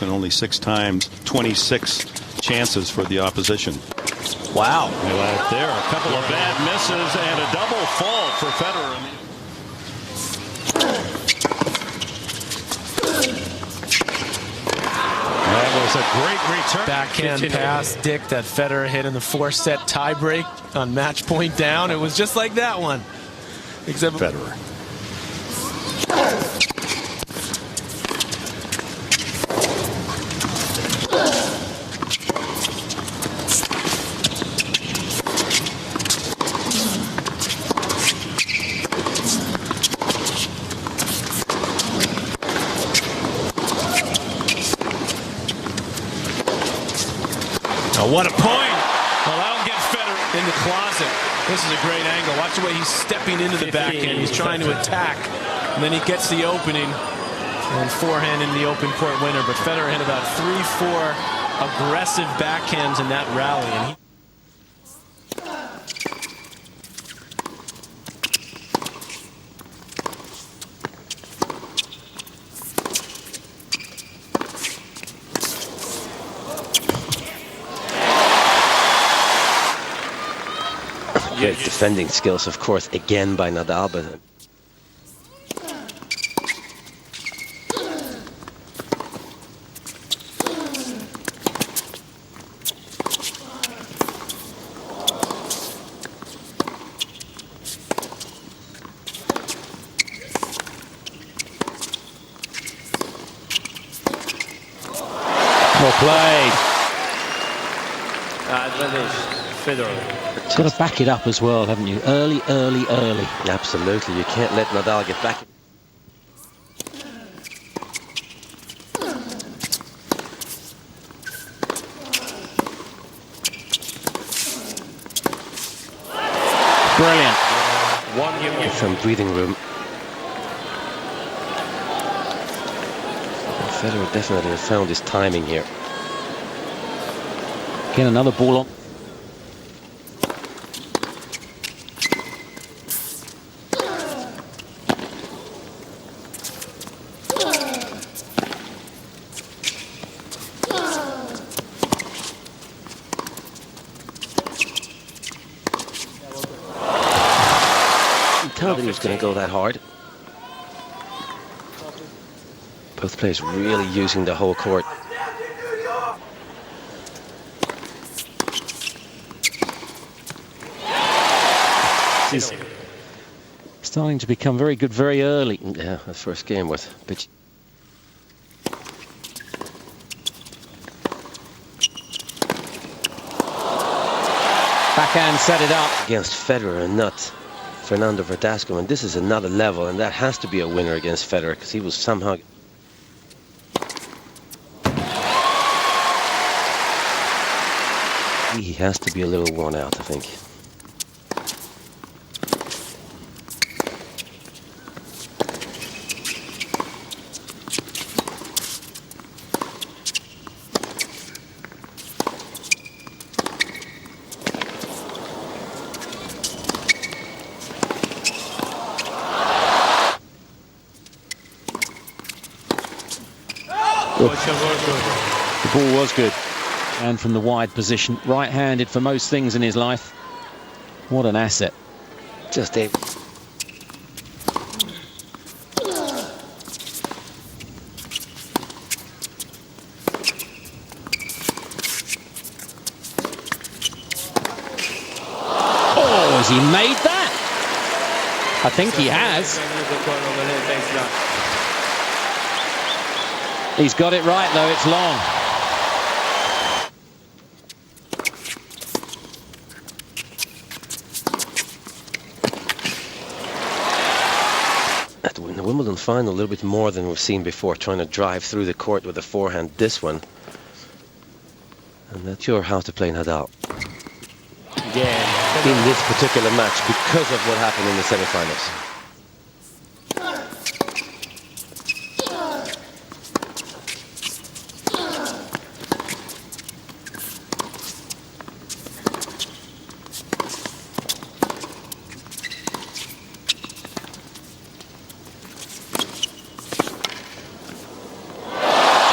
and only 6 times, 26 chances for the opposition. Wow. There, a couple of bad misses and a double fault for Federer. That was a great return. Backhand pass, Dick, that Federer hit in the 4-set tiebreak on match point down. It was just like that one. Except Federer. Oh, what a point! Well, that'll get Federer in the closet. This is a great angle. Watch the way he's stepping into the backhand. He's trying to attack, and then he gets the opening and forehand in the open court winner. But Federer hit about 3-4 aggressive backhands in that rally. And Good defending skills, of course, again by Nadal, but well played. Advantage, Federer. You've got to back it up as well, haven't you? Early. absolutely, you can't let Nadal get back. Brilliant. Get some breathing room. Federer definitely has found his timing here. Again, another ball on. You tell that he was going to go that hard. Both players really using the whole court. Is starting to become very good very early. Yeah, the first game was a bit. Backhand set it up. Against Federer and not Fernando Verdasco, and this is another level, and that has to be a winner against Federer because he was somehow. He has to be a little worn out, I think. The ball was good. And from the wide position, right-handed for most things in his life. What an asset. Just a. Oh, has he made that? I think he has. He's got it right, though. It's long. In the Wimbledon final, a little bit more than we've seen before, trying to drive through the court with a forehand. This one, I'm not sure how to play Nadal in this particular match because of what happened in the semi-finals.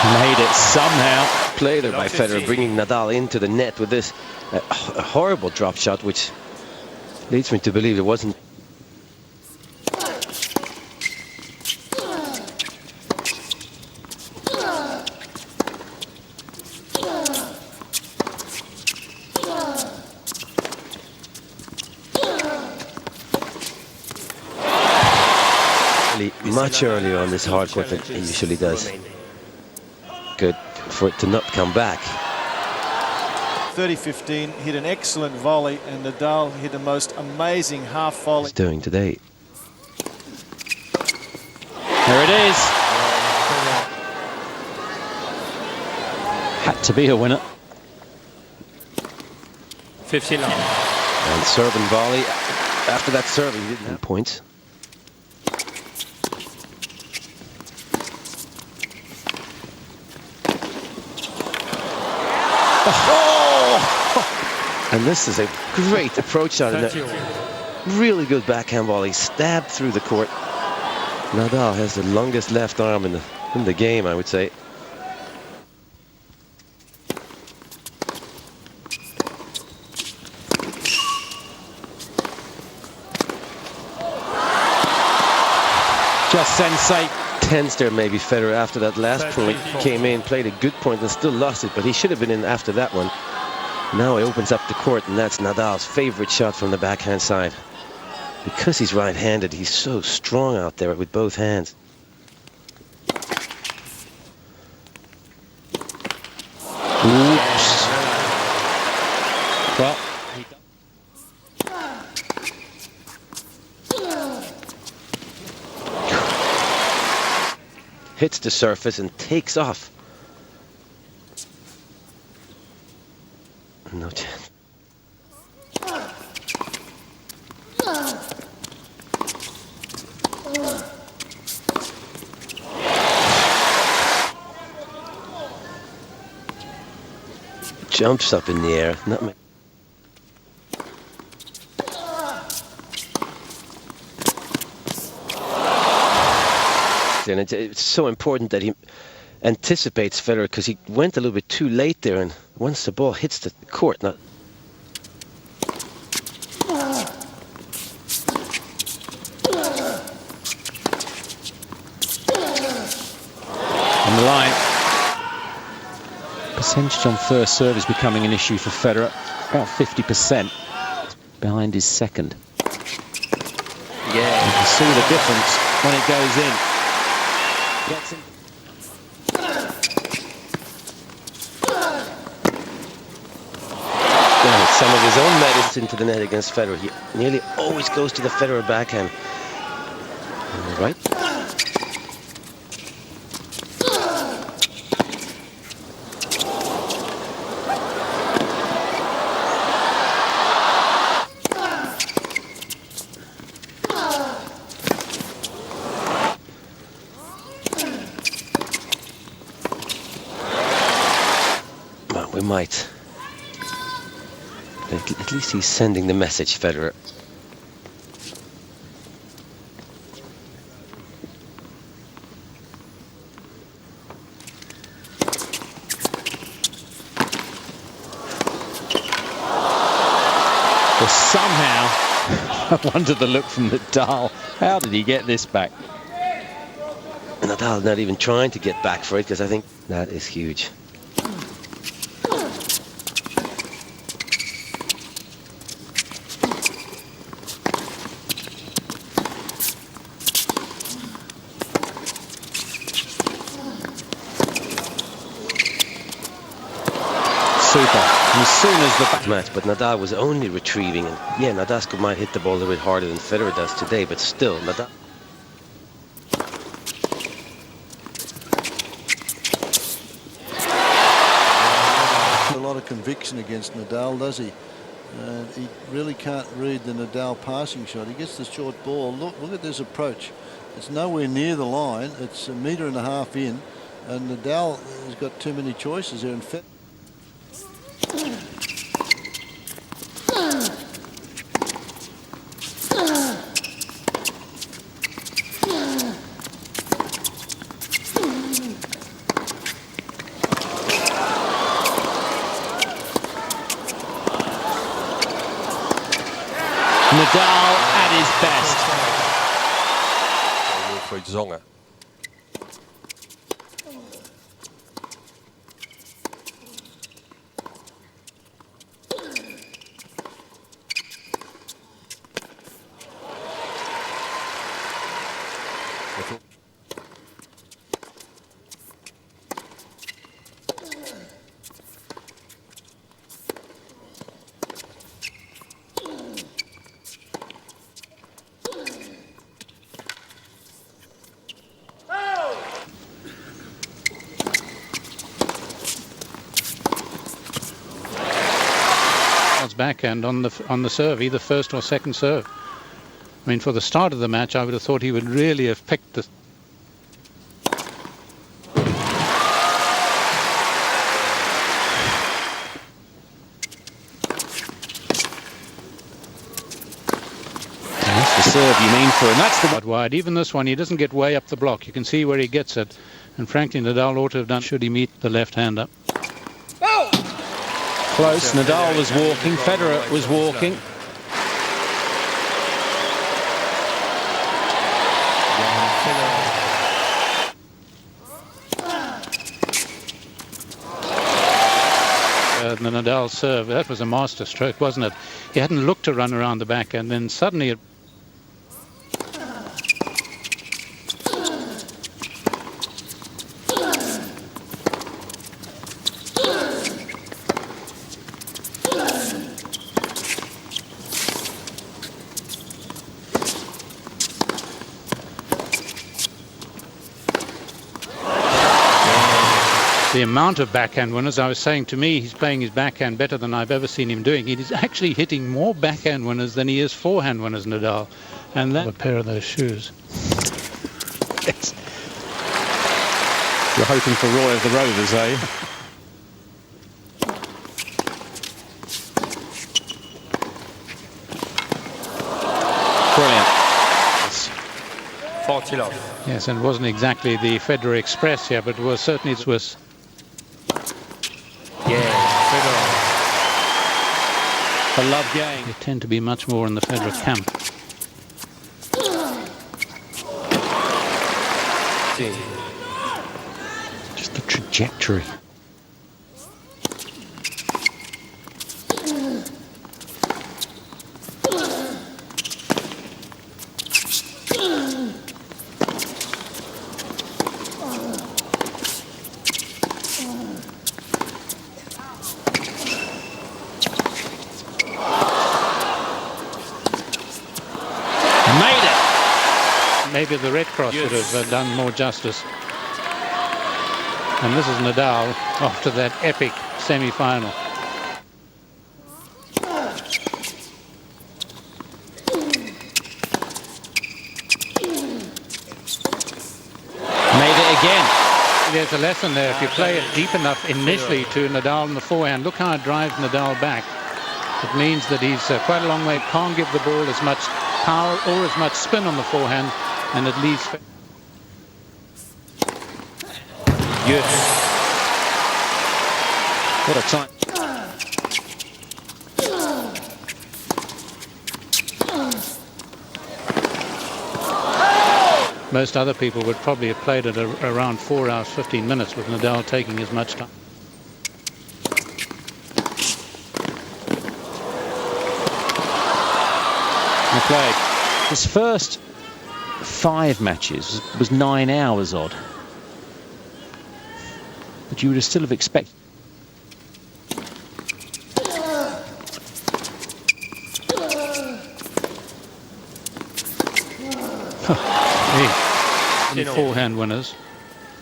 Made it so somehow. Played there by Federer, bringing Nadal into the net with this a horrible drop shot, which leads me to believe it wasn't. Much earlier on this hard court than it usually does. Good for it to not come back. 30-15, hit an excellent volley, and Nadal hit the most amazing half volley. He's doing today. There it is. Had to be a winner. 59. And serve and volley. After that serve, he didn't have points. And this is a great approach shot. Really good backhand volley. Stabbed through the court. Nadal has the longest left arm in the game, I would say. Just sensate. Tense there maybe Federer after that last point. Came in, played a good point and still lost it, but he should have been in after that one. Now he opens up the court, and that's Nadal's favorite shot from the backhand side. Because he's right-handed, he's so strong out there with both hands. Oops. Well, hits the surface and takes off. No chance. Jumps up in the air. And it's so important that he anticipates Federer, because he went a little bit too late there, and once the ball hits the court, not on the line. Percentage on first serve is becoming an issue for Federer. About 50% behind his second. yeah. You can see the difference when it goes in. Gets him. Some of his own medicine into the net against Federer. He nearly always goes to the Federer backhand. Right? Well, we might. At least he's sending the message, Federer. Well, somehow, I wonder the look from Nadal. How did he get this back? Nadal not even trying to get back for it, because I think that is huge. Super. And as soon as the back Match, but Nadal was only retrieving, and yeah, Nadal might hit the ball a little bit harder than Federer does today, but still, Nadal. A lot of conviction against Nadal, does he? He really can't read the Nadal passing shot. He gets the short ball. Look at this approach. It's nowhere near the line. It's 1.5 meters in, and Nadal has got too many choices there. In fact, Nadal at his best. Gezongen. Backhand on the serve, either first or second serve. I mean, for the start of the match, I would have thought he would really have picked the. That's the serve you mean for, and that's the But wide. Even this one, he doesn't get way up the block. You can see where he gets it, and frankly, Nadal ought to have done. Should he meet the left hander? close. Nadal was walking, Federer was walking. The Nadal serve, that was a master stroke, wasn't it? He hadn't looked to run around the back, and then suddenly it. The amount of backhand winners, I was saying, to me, he's playing his backhand better than I've ever seen him doing. He's actually hitting more backhand winners than he is forehand winners, Nadal. And that a pair of those shoes. Yes. You're hoping for Roy of the Rovers, are you? Brilliant. Yes, and it wasn't exactly the Federer Express here, but it was certainly Swiss. A love game. They tend to be much more in the Federer camp. Just the trajectory. Maybe the Red Cross would have done more justice. And this is Nadal after that epic semi-final. Made it again. There's a lesson there. If you play it deep enough initially to Nadal in the forehand, look how it drives Nadal back. It means that he's quite a long way. Can't give the ball as much power or as much spin on the forehand. And it leaves. Yes. What a time. Most other people would probably have played it around 4 hours, 15 minutes, with Nadal taking as much time. He played his first 5 matches was 9 hours odd, but you would have still have expected. Forehand winners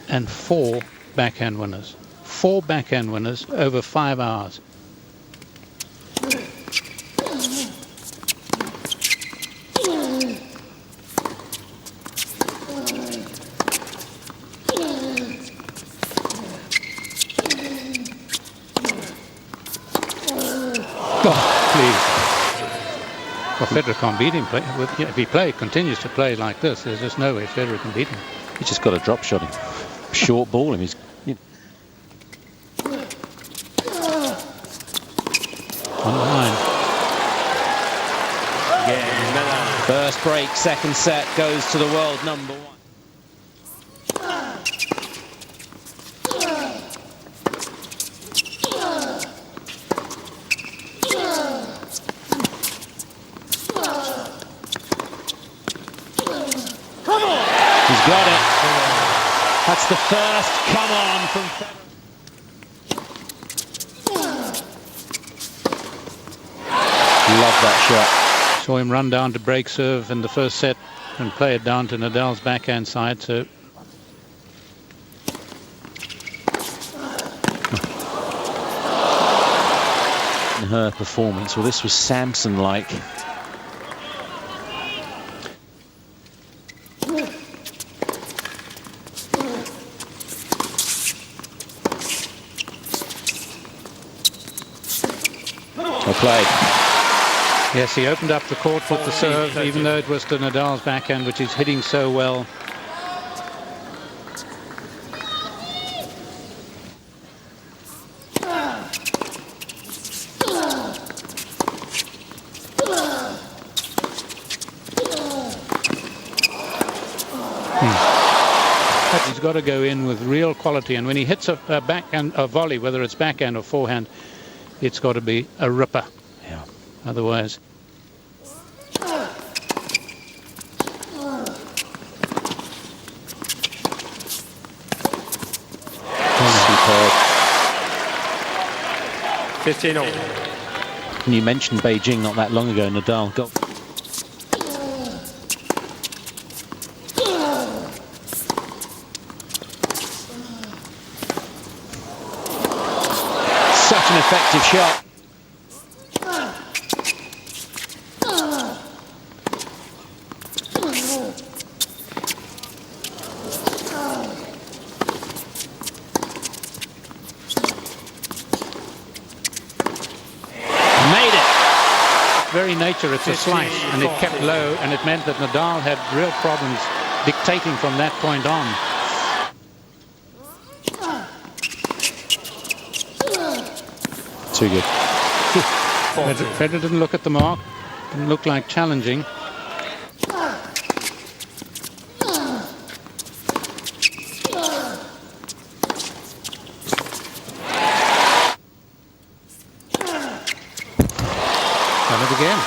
and 4 backhand winners. 4 backhand winners over 5 hours. Well, Federer can't beat him. If he continues to play like this, there's just no way Federer can beat him. He's just got a drop shot him. Short ball him. He's, on the line. Yeah. First break, second set goes to the world number 1. He's got it. That's the first come on from Federer. Love that shot. Saw him run down to break serve in the first set and play it down to Nadal's backhand side. So in her performance, well, this was Samson-like. Well played. yes, he opened up the court with the serve, even though it was to Nadal's backhand, which he's hitting so well. He's got to go in with real quality, and when he hits a backhand, a volley, whether it's backhand or forehand, it's got to be a ripper. Yeah. Otherwise. Superb. 15-all. And you mentioned Beijing not that long ago. Nadal got such an effective shot. Made it. Very nature, it's a slice, and it kept low, and it meant that Nadal had real problems dictating from that point on. Too good. Federer didn't look at the mark, didn't look like challenging. Done it again.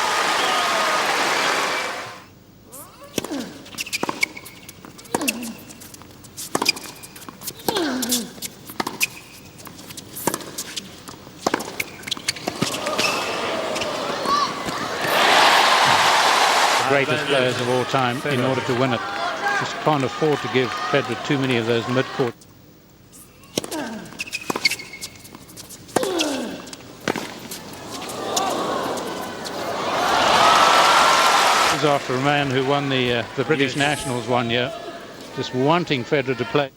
Greatest players of all time in order to win it. Just can't afford to give Federer too many of those mid-court. This is after a man who won the British Nationals one year, just wanting Federer to play.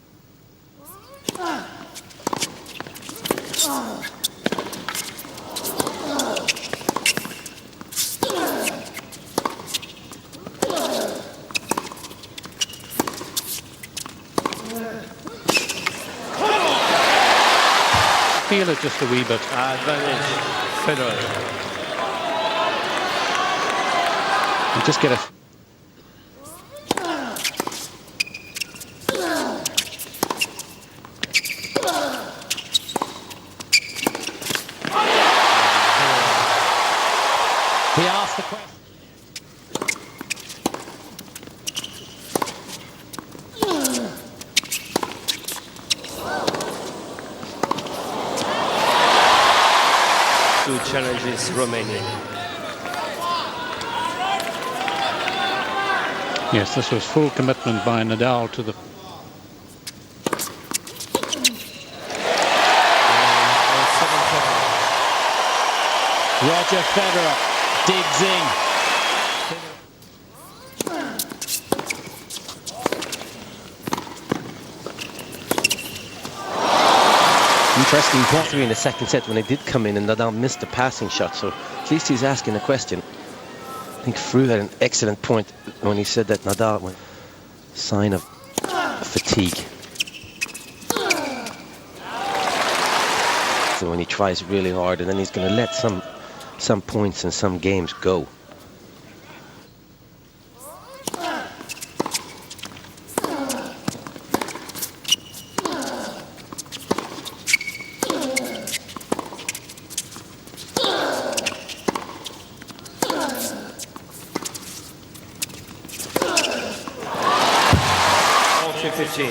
Feel it just a wee bit. Advantage. Federer. And just get a he asked the question. Two challenges remaining. Yes, this was full commitment by Nadal to the... Roger Federer digs in. Interesting point 3 in the second set when they did come in and Nadal missed the passing shot, so at least he's asking a question. I think Fru had an excellent point when he said that Nadal went sign of fatigue. So when he tries really hard, and then he's going to let some points and some games go. 15.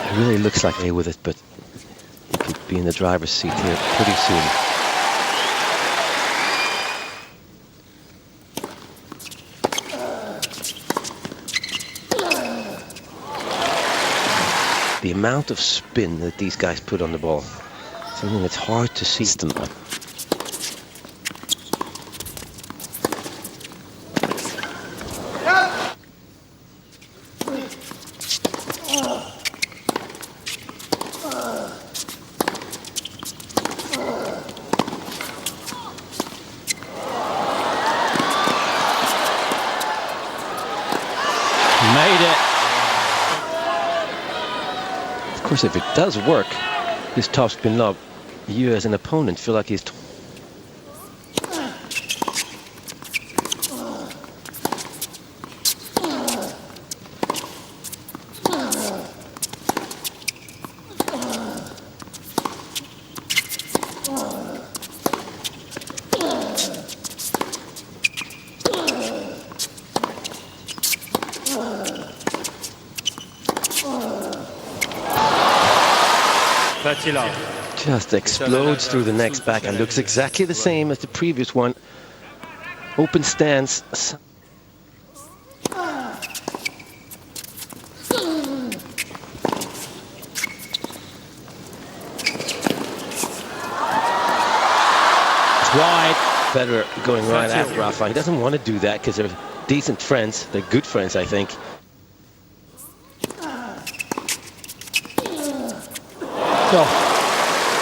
It really looks like A with it, but he could be in the driver's seat here pretty soon. The amount of spin that these guys put on the ball, something that's hard to see them. Made it. Of course, if it does work, this topspin lob, you as an opponent feel like he's... just explodes through the next backhand. Looks exactly the same as the previous one. Open stance. It's wide. Federer going right after Rafa. He doesn't want to do that because they're decent friends. They're good friends, I think.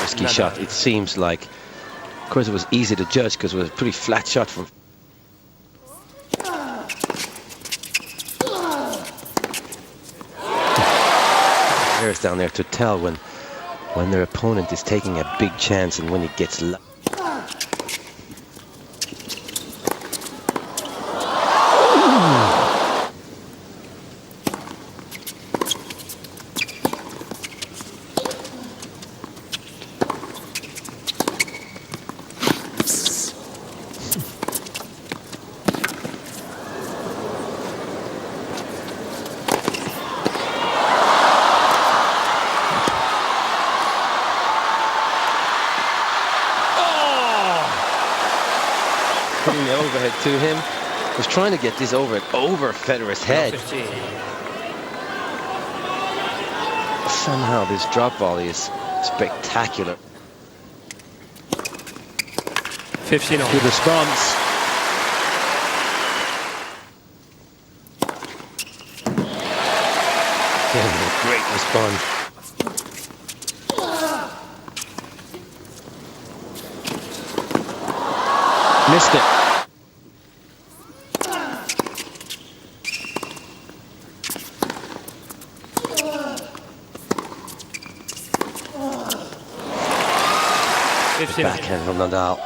Risky shot, it seems like. Of course, it was easy to judge because it was a pretty flat shot from... Players down there to tell when their opponent is taking a big chance and when it gets... Putting the overhead to him. Was trying to get this over Federer's head. Somehow this drop volley is spectacular. 15 on. Good response. Great response. Missed it. Backhand from Nadal.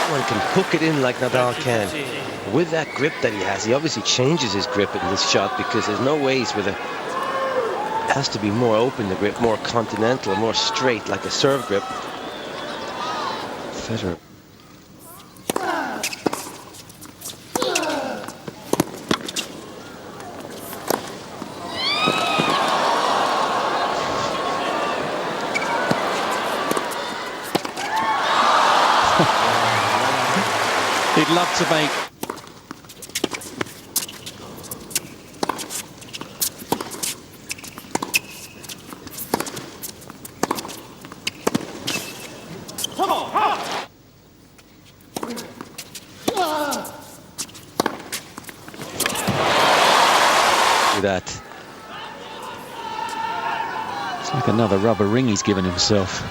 One can hook it in like Nadal can. With that grip that he has, he obviously changes his grip in this shot because there's no ways with it. It has to be more open, the grip, more continental, more straight, like a serve grip. Federer. He'd love to make... That. It's like another rubber ring he's given himself.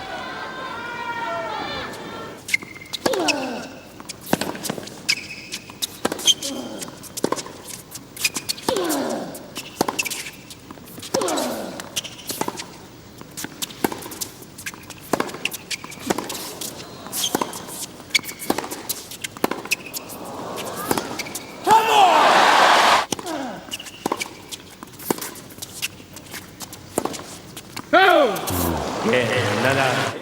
Nadal.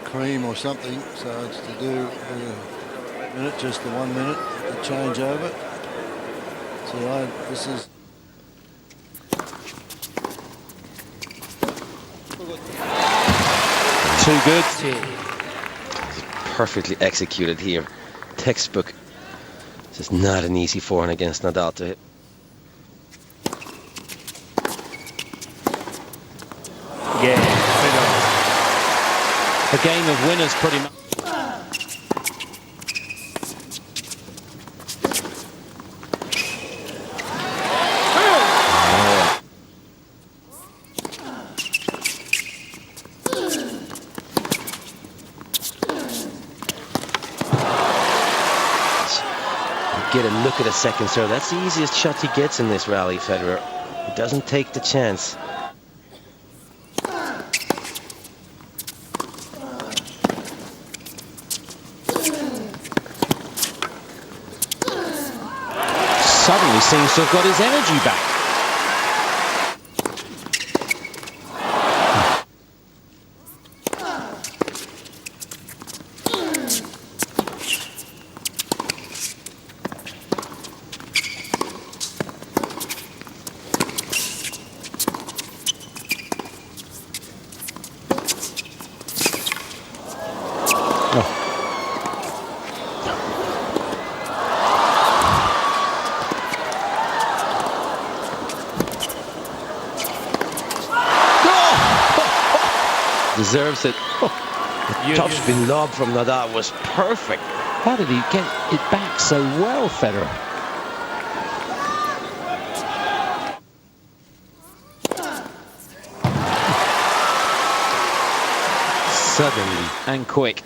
Cream or something, so it's to do with a minute, just the 1 minute, the change over. So this is Too good. Perfectly executed here. Textbook. This is not an easy forehand against Nadal to hit. Yeah, A game of winners pretty much. Get a look at a second serve. That's the easiest shot he gets in this rally, Federer. He doesn't take the chance. Suddenly seems to have got his energy back. Deserves it. The topspin lob from Nadal was perfect. How did he get it back so well, Federer? Suddenly And quick.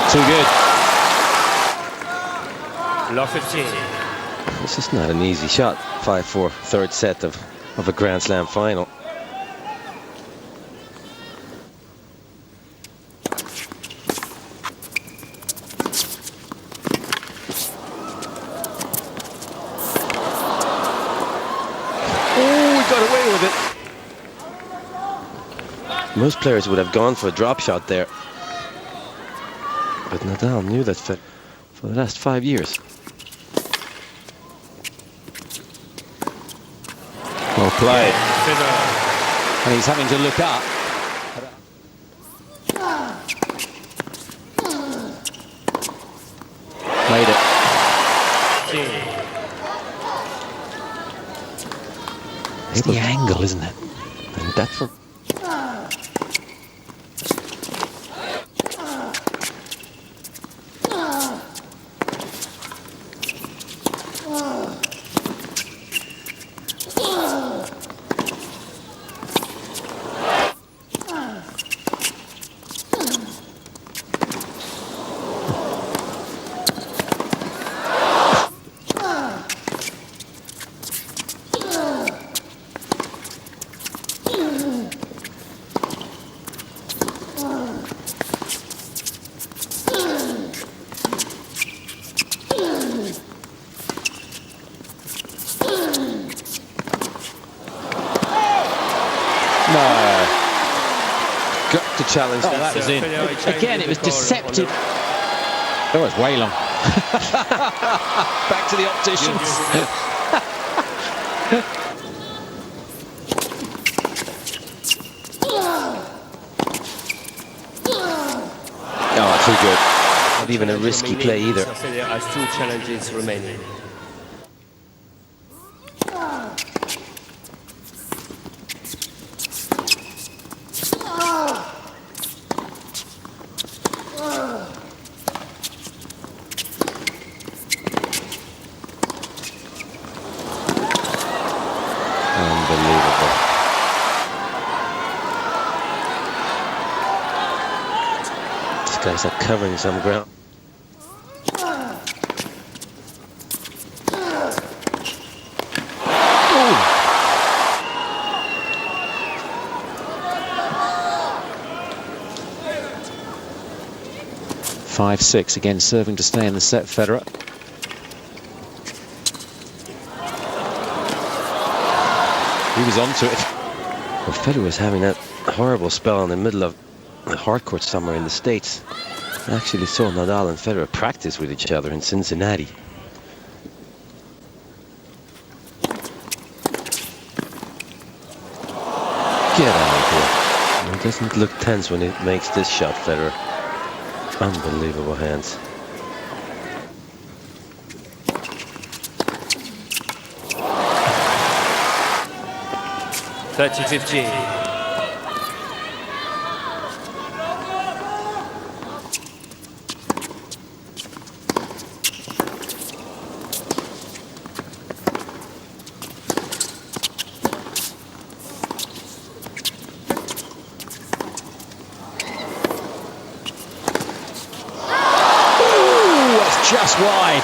Too good. Love 15. This is not an easy shot. 5-4, third set of a Grand Slam final. Oh, he got away with it. Most players would have gone for a drop shot there. But Nadal knew that for the last 5 years. Well played. And he's having to look up. Made it. It's the angle, isn't it? And that for got to challenge Oh, that. that was in. Again, it was deceptive. Oh, it's way long. Back to the opticians. Oh, too good. Not even a risky play either. There are 2 challenges remaining. Unbelievable. These guys are covering some ground. 5-6, again serving to stay in the set, Federer. He was onto it. Well, Federer was having that horrible spell in the middle of the hardcourt somewhere in the States. I actually saw Nadal and Federer practice with each other in Cincinnati. Get out of here. It doesn't look tense when it makes this shot, Federer. Unbelievable hands. (30-15). Just wide.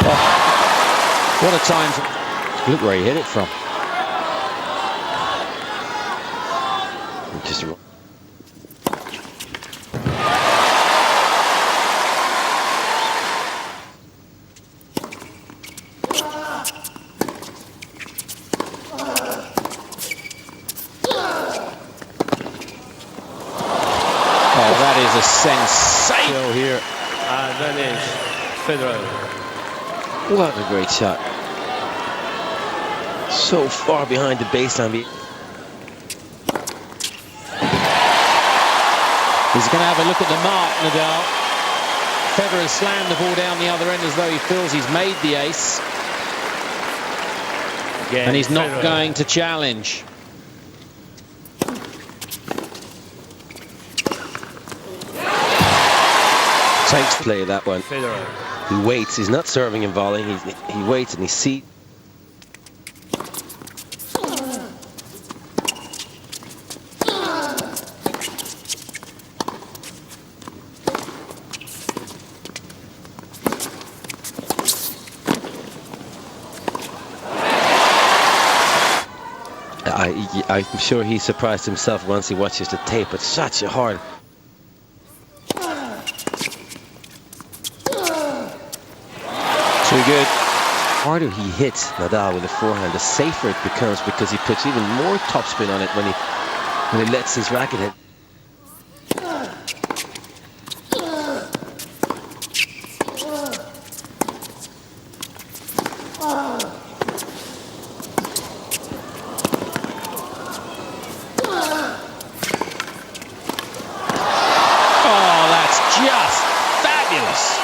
Oh, what a time. Look where he hit it from. Just a sensation here. Advantage Federer. what a great shot. So far behind the baseline. He's going to have a look at the mark, Nadal. Federer slammed the ball down the other end as though he feels he's made the ace. Again, and he's not Federer. going to challenge. Takes play that one. Federer. He waits. He's not serving and volleying. He waits and he sees. I'm sure he surprised himself once he watches the tape, but such a hard. Too good. The harder he hits Nadal with the forehand, the safer it becomes because he puts even more topspin on it when he lets his racket hit. Oh, that's just fabulous.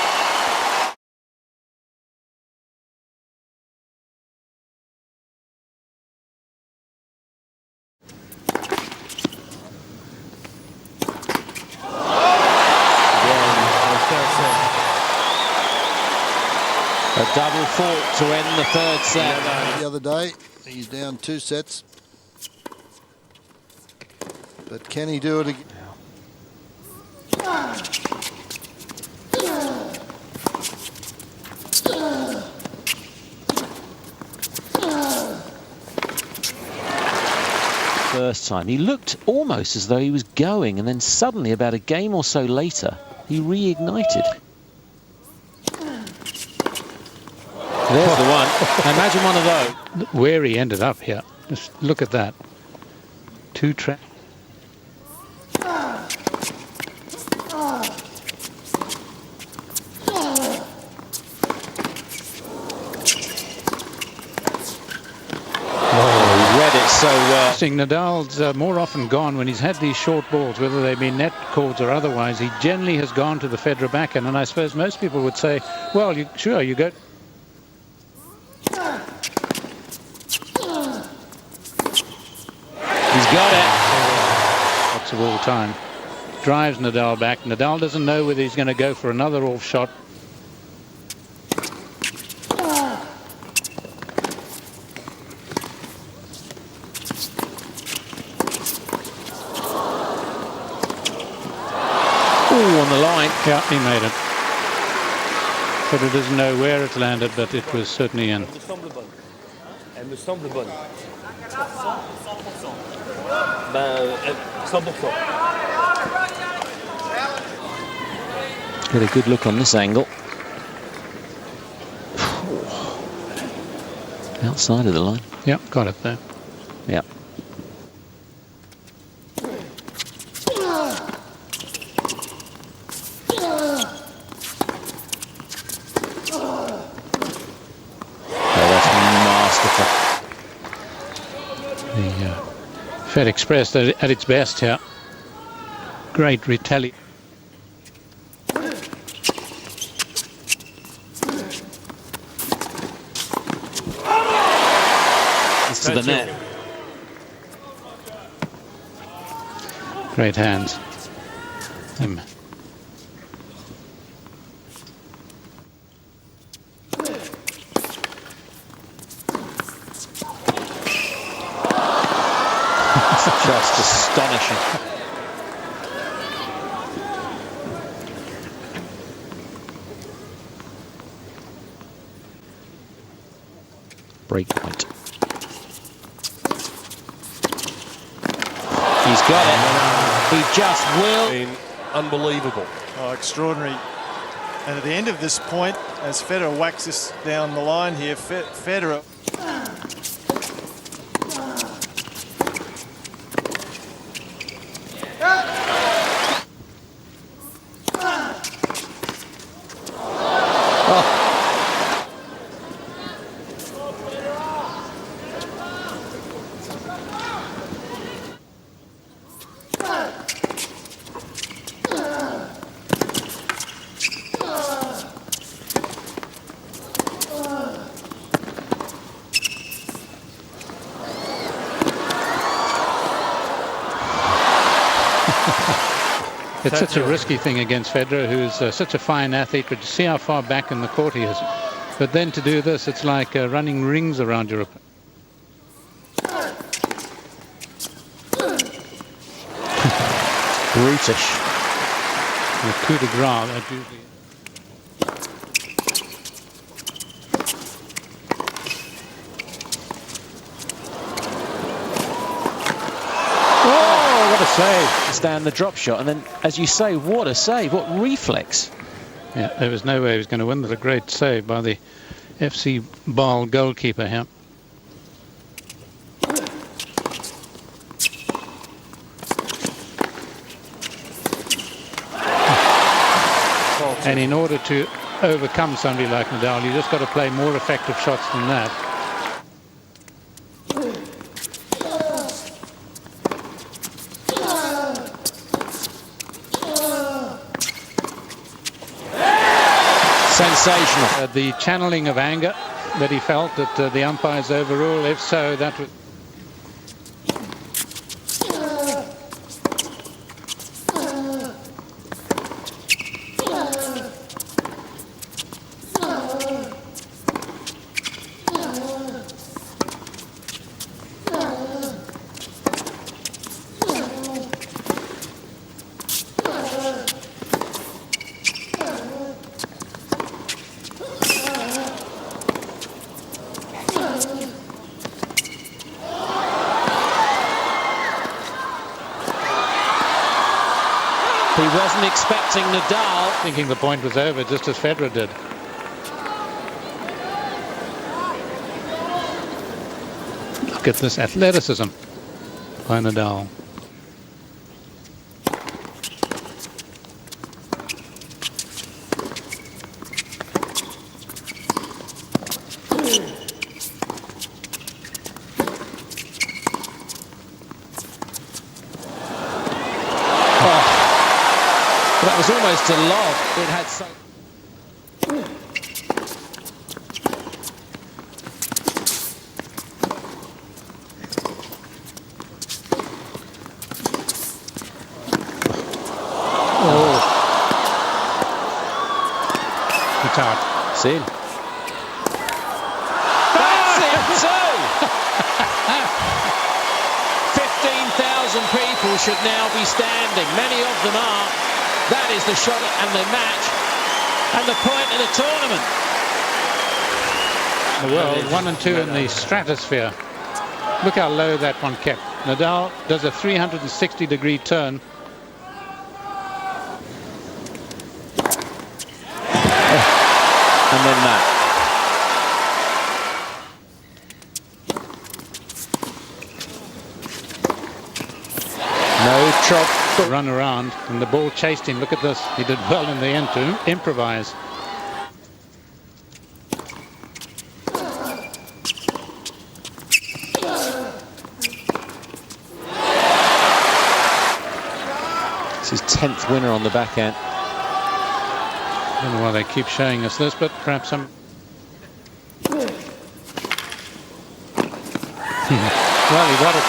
A double fault to end the third set. The other day, he's down 2 sets. But can he do it again? First time. He looked almost as though he was going, and then suddenly, about a game or so later, he reignited. There's the one. Imagine one of those. Where he ended up here. Just look at that. 2 tracks. So Nadal's more often gone when he's had these short balls, whether they be net chords or otherwise. He generally has gone to the Federer backhand, and I suppose most people would say, well, sure, you go. He's got it. Lots of all time. Drives Nadal back. Nadal doesn't know whether he's going to go for another off shot. On the line. Yeah, he made it. Federer doesn't know where it's landed, but it was certainly in. Elle me semble bonne. Ben, Get a good look on this angle. Outside of the line. Yep, got it there. Yep. The Fed Express at its best here. Great retaliation. To the net. Great hands. Just astonishing. Break point. He's got it. He just will. Unbelievable. Oh, extraordinary. And at the end of this point, as Federer whacks this down the line here, Federer. It's such a risky thing against Federer, who's such a fine athlete, but see how far back in the court he is. But then to do this, it's like running rings around your opponent. Brutish. The coup de grace, that usually. What a save. Stand the drop shot, and then, as you say, what a save, what reflex. Yeah, there was no way he was going to win. That's a great save by the FC Ball goalkeeper here. And in order to overcome somebody like Nadal, you just got to play more effective shots than that. Sensational. The channeling of anger that he felt that the umpires overrule, if so, that was... He wasn't expecting Nadal. Thinking the point was over, just as Federer did. Look at this athleticism by Nadal. That was almost a lob. It had so... Oh. It's out. See? That's it too! 15,000 people should now be standing. Many of them are. That is the shot and the match and the point of the tournament. The world 1 and 2 in the stratosphere. Look how low that one kept. Nadal does a 360-degree turn. And then that. No trouble. Run around, and the ball chased him. Look at this. He did well in the end to improvise. It's his 10th winner on the backhand. I don't know why they keep showing us this, but perhaps some. Well, he got it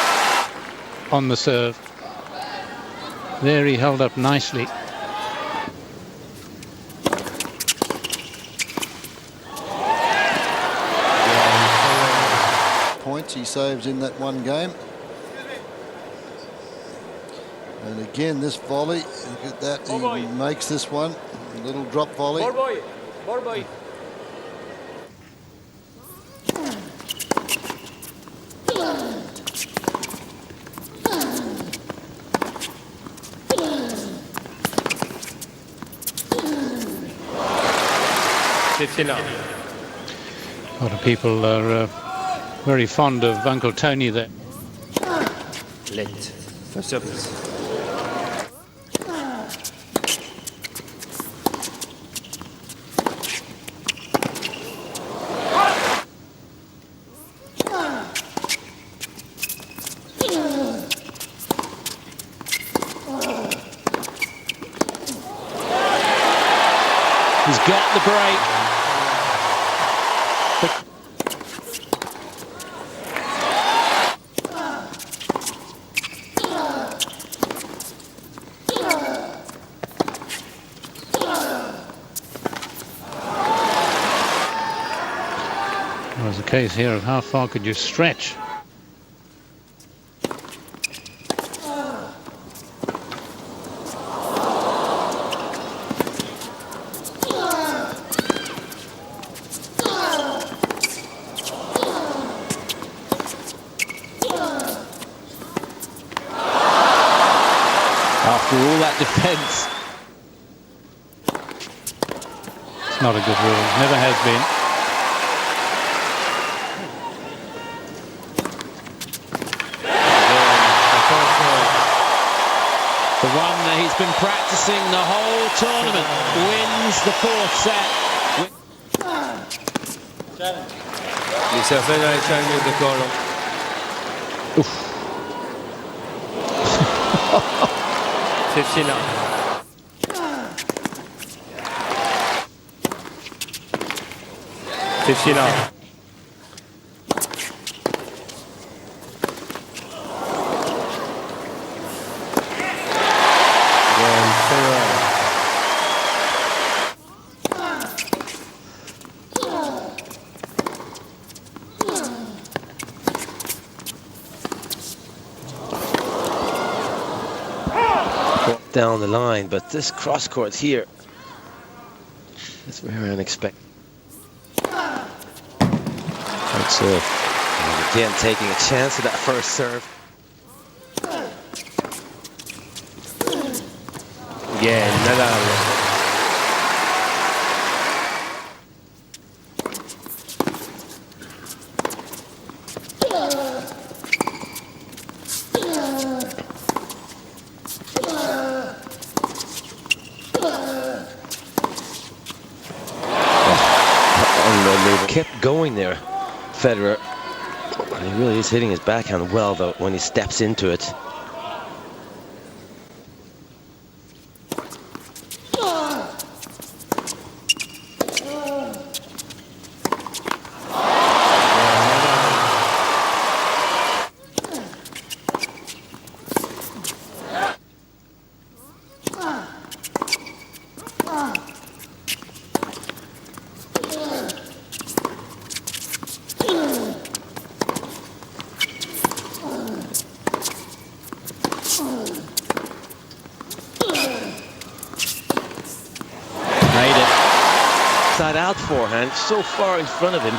on the serve. There he held up nicely. Points he saves in that one game. And again, this volley, look at that, he makes this one. A little drop volley. More boy. More boy. A lot of people are very fond of Uncle Tony there. Late. First service. He's got the break. There's a case here of how far could you stretch. After all that defence. It's not a good rule. Never has been. The one that he's been practicing the whole tournament wins the fourth set. Lisa Federer is trying with the corner. 59. Down the line, but this cross court here, that's very unexpected. Good serve. And again, taking a chance at that first serve. Yeah, Nadal. Kept going there, Federer. And he really is hitting his backhand well, though, when he steps into it. Out forehand, so far in front of him,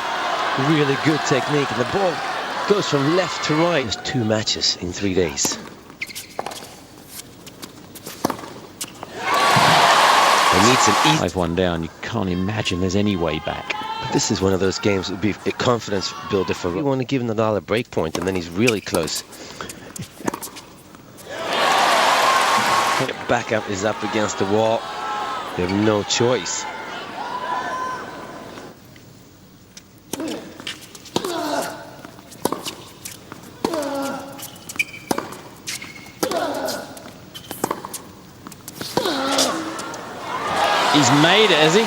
really good technique, and the ball Goes from left to right. There's 2 matches in 3 days. They need some ease. 5-1 down. You can't imagine there's any way back. But this is one of those games that would be a confidence builder for. You want to give Nadal a break point, and then he's really close. Backup is up against the wall. You have no choice. He's made it, has he?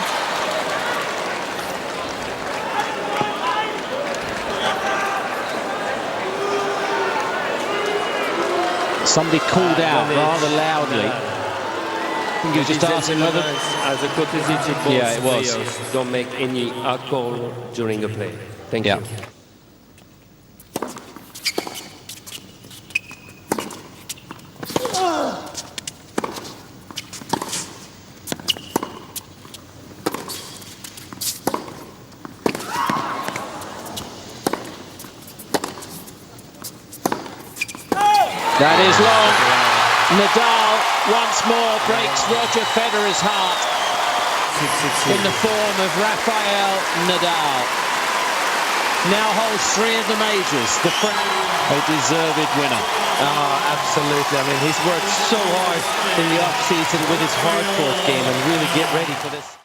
Somebody called out rather loudly. I think he was just asking whether... As a courtesy to both Yeah, it was. players, don't make any call during the play. Thank you. That is long. Nadal once more breaks Roger Federer's heart in the form of Rafael Nadal. Now holds 3 of the majors. A deserved winner. Oh, absolutely. I mean, he's worked so hard in the off-season with his hard court game and really get ready for this.